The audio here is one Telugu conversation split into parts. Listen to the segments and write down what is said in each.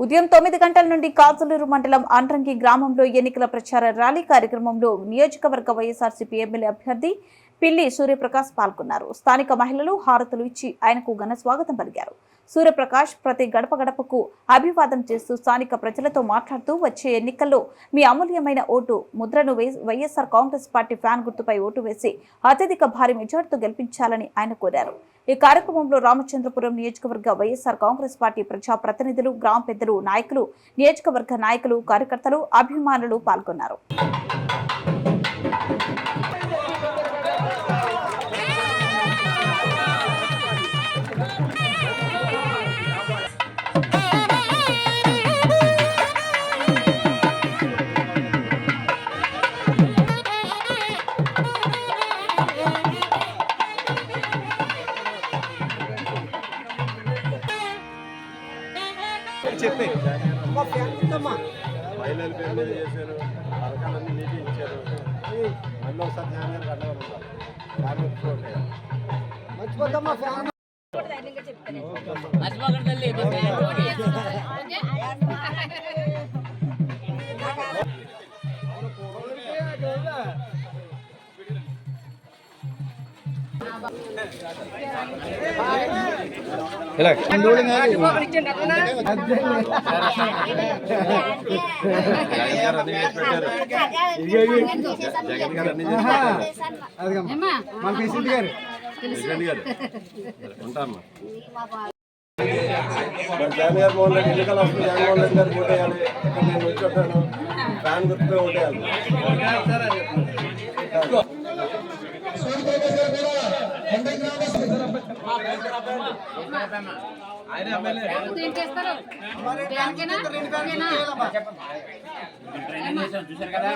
ఉదయం 9 గంటల నుండి కాజలూరు మండలం అంట్రంగి గ్రామంలో ఎన్నికల ప్రచార ర్యాలీ కార్యక్రమంలో నియోజకవర్గ వైఎస్ఆర్సీపీ ఎమ్మెల్యే అభ్యర్థి పిల్లి సూర్యప్రకాష్ పాల్గొన్నారు. స్థానిక మహిళలు హారతులు ఇచ్చి ఆయనకు ఘన స్వాగతం పలికారు. సూర్యప్రకాష్ ప్రతి గడప గడపకు అభివాదం చేస్తూ స్థానిక ప్రజలతో మాట్లాడుతూ వచ్చే ఎన్నికల్లో మీ అమూల్యమైన ఓటు ముద్రను వైఎస్ఆర్ కాంగ్రెస్ పార్టీ ఫ్యాన్ గుర్తుపై ఓటు వేసి అత్యధిక భారీ మెజార్టీతో గెలిపించాలని ఆయన కోరారు. ఈ కార్యక్రమంలో రామచంద్రపురం నియోజకవర్గ వైఎస్ఆర్ కాంగ్రెస్ పార్టీ ప్రజా ప్రతినిధులు, గ్రామ పెద్దలు, నాయకులు, నియోజకవర్గ నాయకులు, కార్యకర్తలు, అభిమానులు పాల్గొన్నారు. చెప్పి మహిళలు పేరు చేశారు, పథకాలన్నీ నీటి ఇచ్చారు. మళ్ళీ ఒకసారి ధ్యానం మర్చిపోతామా ఫ్యాన్ ఇలా మన ప్రెసిడెంట్ గారు ఉంటాను. జగన్ గారు మోహన్ రెడ్డి ఎన్నికలు వస్తుంది. జగన్మోహన్ రెడ్డి గారికి ఓటేయాలి. నేను వచ్చాను ఫ్యాన్ గుర్తుపై ఓటేయాలి. చూసారు కదా.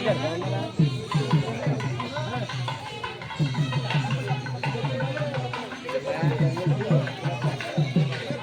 Gracias.